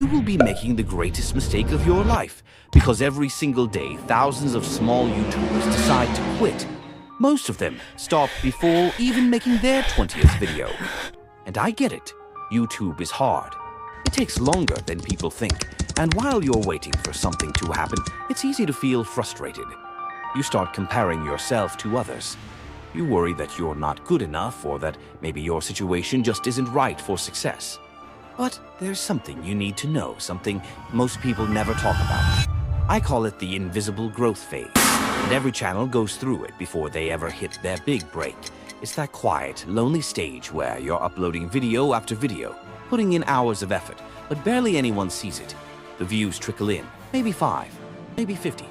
you will be making the greatest mistake of your life, because every single day, thousands of small YouTubers decide to quit. Most of them stop before even making their 20th video. And I get it. YouTube is hard. It takes longer than people think. And while you're waiting for something to happen, it's easy to feel frustrated. You start comparing yourself to others. You worry that you're not good enough, or that maybe your situation just isn't right for success. But there's something you need to know, something most people never talk about. I call it the invisible growth phase, and every channel goes through it before they ever hit their big break. It's that quiet, lonely stage where you're uploading video after video, putting in hours of effort, but barely anyone sees it. The views trickle in, maybe 5, maybe 50,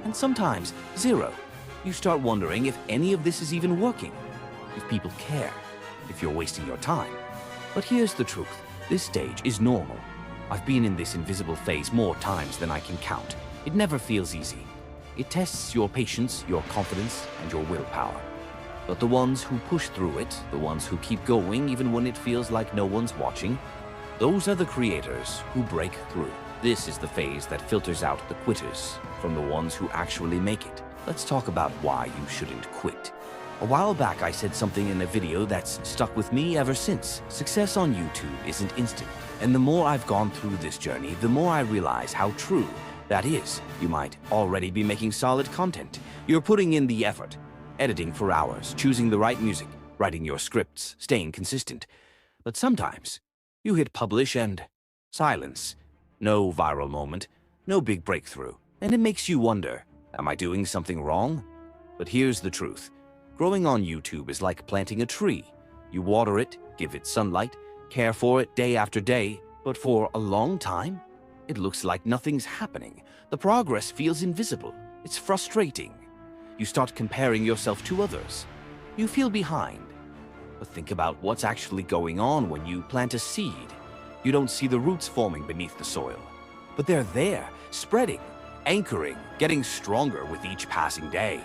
and sometimes 0. You start wondering if any of this is even working, if people care, if you're wasting your time. But here's the truth. This stage is normal. I've been in this invisible phase more times than I can count. It never feels easy. It tests your patience, your confidence, and your willpower. But the ones who push through it, the ones who keep going even when it feels like no one's watching, those are the creators who break through. This is the phase that filters out the quitters from the ones who actually make it. Let's talk about why you shouldn't quit. A while back, I said something in a video that's stuck with me ever since. Success on YouTube isn't instant. And the more I've gone through this journey, the more I realize how true that is. You might already be making solid content. You're putting in the effort, editing for hours, choosing the right music, writing your scripts, staying consistent. But sometimes you hit publish and silence. No viral moment, no big breakthrough. And it makes you wonder, am I doing something wrong? But here's the truth. Growing on YouTube is like planting a tree. You water it, give it sunlight, care for it day after day, but for a long time, it looks like nothing's happening. The progress feels invisible. It's frustrating. You start comparing yourself to others. You feel behind. But think about what's actually going on when you plant a seed. You don't see the roots forming beneath the soil, but they're there, spreading, anchoring, getting stronger with each passing day.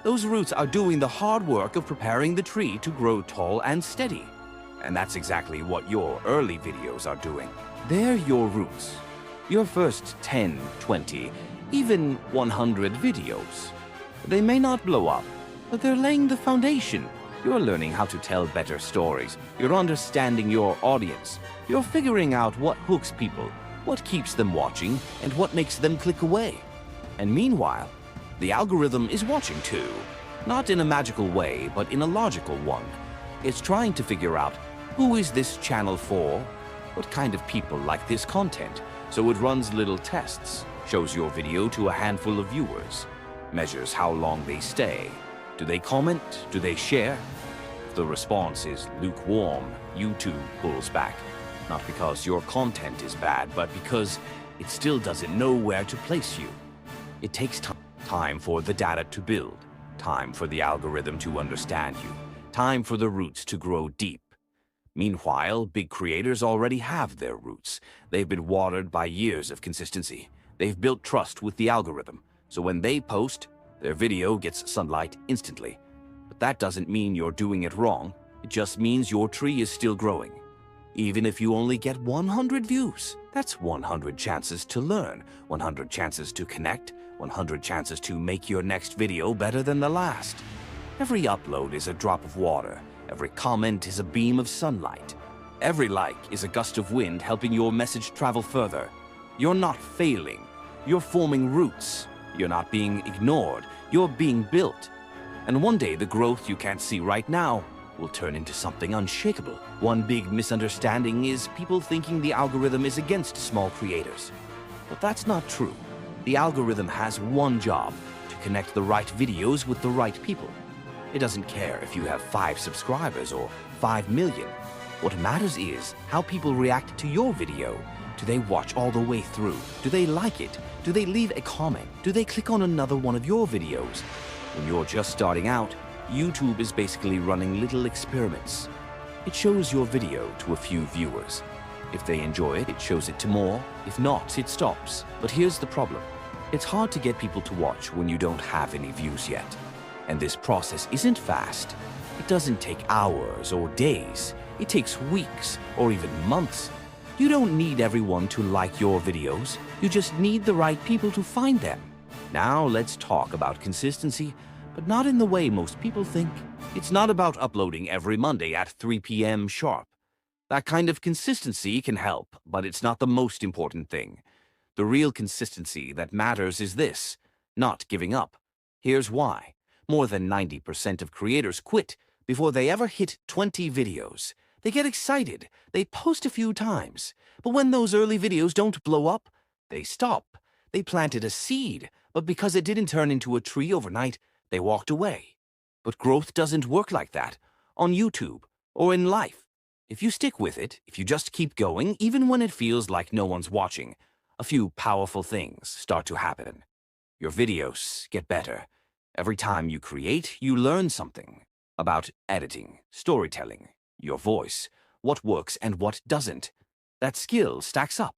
Those roots are doing the hard work of preparing the tree to grow tall and steady. And that's exactly what your early videos are doing. They're your roots. Your first 10, 20, even 100 videos. They may not blow up, but they're laying the foundation. You're learning how to tell better stories. You're understanding your audience. You're figuring out what hooks people, what keeps them watching, and what makes them click away. And meanwhile, the algorithm is watching too. Not in a magical way, but in a logical one. It's trying to figure out, who is this channel for? What kind of people like this content? So it runs little tests, shows your video to a handful of viewers, measures how long they stay. Do they comment? Do they share? If the response is lukewarm, YouTube pulls back. Not because your content is bad, but because it still doesn't know where to place you. It takes time for the data to build, time for the algorithm to understand you, time for the roots to grow deep. Meanwhile, big creators already have their roots. They've been watered by years of consistency. They've built trust with the algorithm, so when they post, their video gets sunlight instantly. But that doesn't mean you're doing it wrong. It just means your tree is still growing. Even if you only get 100 views, that's 100 chances to learn, 100 chances to connect, 100 chances to make your next video better than the last. Every upload is a drop of water. Every comment is a beam of sunlight. Every like is a gust of wind helping your message travel further. You're not failing. You're forming roots. You're not being ignored. You're being built. And one day the growth you can't see right now will turn into something unshakable. One big misunderstanding is people thinking the algorithm is against small creators. But that's not true. The algorithm has one job: to connect the right videos with the right people. It doesn't care if you have 5 subscribers or 5 million. What matters is how people react to your video. Do they watch all the way through? Do they like it? Do they leave a comment? Do they click on another one of your videos? When you're just starting out, YouTube is basically running little experiments. It shows your video to a few viewers. If they enjoy it, it shows it to more. If not, it stops. But here's the problem. It's hard to get people to watch when you don't have any views yet. And this process isn't fast. It doesn't take hours or days. It takes weeks or even months. You don't need everyone to like your videos. You just need the right people to find them. Now let's talk about consistency, but not in the way most people think. It's not about uploading every Monday at 3 p.m. sharp. That kind of consistency can help, but it's not the most important thing. The real consistency that matters is this: not giving up. Here's why. More than 90% of creators quit before they ever hit 20 videos. They get excited, they post a few times, but when those early videos don't blow up, they stop. They planted a seed, but because it didn't turn into a tree overnight, they walked away. But growth doesn't work like that, on YouTube or in life. If you stick with it, if you just keep going, even when it feels like no one's watching, a few powerful things start to happen. Your videos get better. Every time you create, you learn something about editing, storytelling, your voice, what works and what doesn't. That skill stacks up.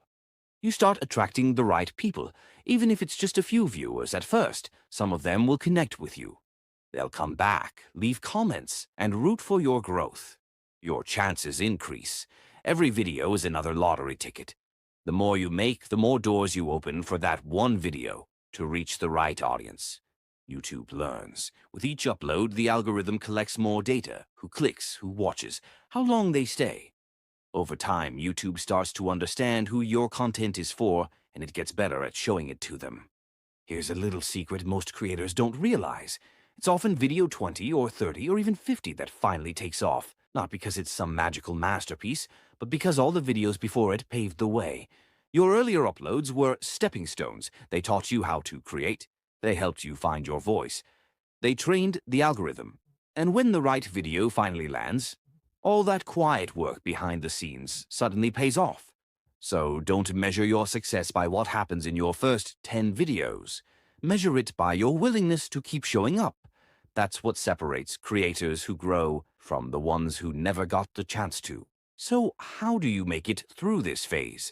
You start attracting the right people, even if it's just a few viewers at first. Some of them will connect with you. They'll come back, leave comments, and root for your growth. Your chances increase. Every video is another lottery ticket. The more you make, the more doors you open for that one video to reach the right audience. YouTube learns. With each upload, the algorithm collects more data: who clicks, who watches, how long they stay. Over time, YouTube starts to understand who your content is for, and it gets better at showing it to them. Here's a little secret most creators don't realize. It's often video 20 or 30 or even 50 that finally takes off, not because it's some magical masterpiece, but because all the videos before it paved the way. Your earlier uploads were stepping stones. They taught you how to create. They helped you find your voice. They trained the algorithm. And when the right video finally lands, all that quiet work behind the scenes suddenly pays off. So don't measure your success by what happens in your first 10 videos. Measure it by your willingness to keep showing up. That's what separates creators who grow from the ones who never got the chance to. So how do you make it through this phase?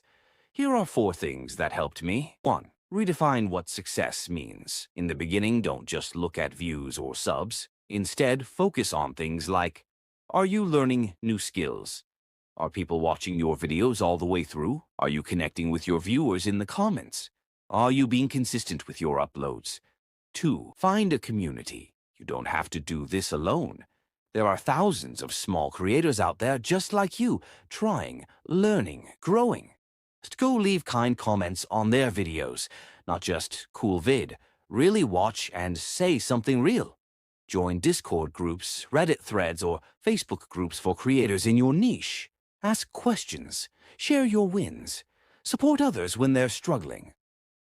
Here are 4 things that helped me. 1. Redefine what success means. In the beginning, don't just look at views or subs. Instead, focus on things like: are you learning new skills? Are people watching your videos all the way through? Are you connecting with your viewers in the comments? Are you being consistent with your uploads? 2. Find a community. You don't have to do this alone. There are thousands of small creators out there just like you, trying, learning, growing. Just go leave kind comments on their videos, not just cool vid. Really watch and say something real. Join Discord groups, Reddit threads, or Facebook groups for creators in your niche. Ask questions. Share your wins. Support others when they're struggling.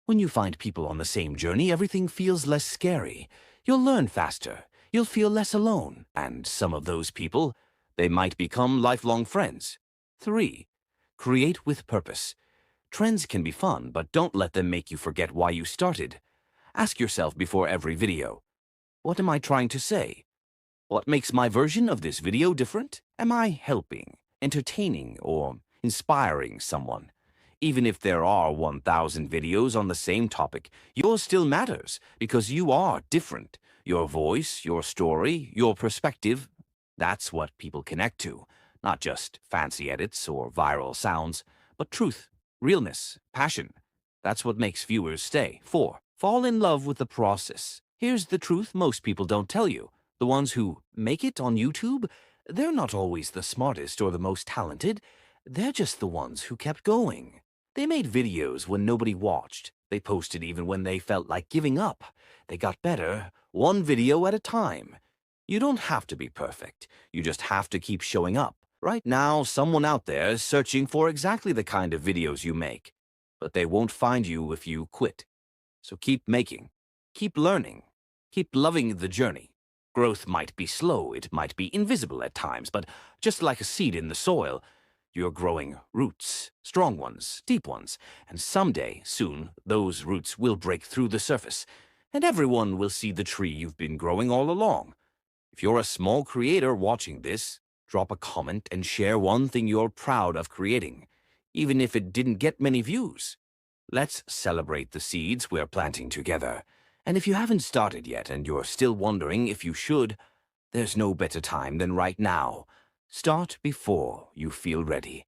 When you find people on the same journey, everything feels less scary. You'll learn faster. You'll feel less alone. And some of those people, they might become lifelong friends. 3. Create with purpose. Trends can be fun, but don't let them make you forget why you started. Ask yourself before every video: what am I trying to say? What makes my version of this video different? Am I helping, entertaining, or inspiring someone? Even if there are 1,000 videos on the same topic, yours still matters because you are different. Your voice, your story, your perspective, that's what people connect to. Not just fancy edits or viral sounds, but truth, realness, passion. That's what makes viewers stay. 4. Fall in love with the process. Here's the truth most people don't tell you. The ones who make it on YouTube, they're not always the smartest or the most talented. They're just the ones who kept going. They made videos when nobody watched. They posted even when they felt like giving up. They got better, one video at a time. You don't have to be perfect. You just have to keep showing up. Right now, someone out there is searching for exactly the kind of videos you make. But they won't find you if you quit. So keep making. Keep learning. Keep loving the journey. Growth might be slow, it might be invisible at times, but just like a seed in the soil, you're growing roots, strong ones, deep ones, and someday, soon, those roots will break through the surface, and everyone will see the tree you've been growing all along. If you're a small creator watching this, drop a comment and share one thing you're proud of creating, even if it didn't get many views. Let's celebrate the seeds we're planting together. And if you haven't started yet and you're still wondering if you should, there's no better time than right now. Start before you feel ready.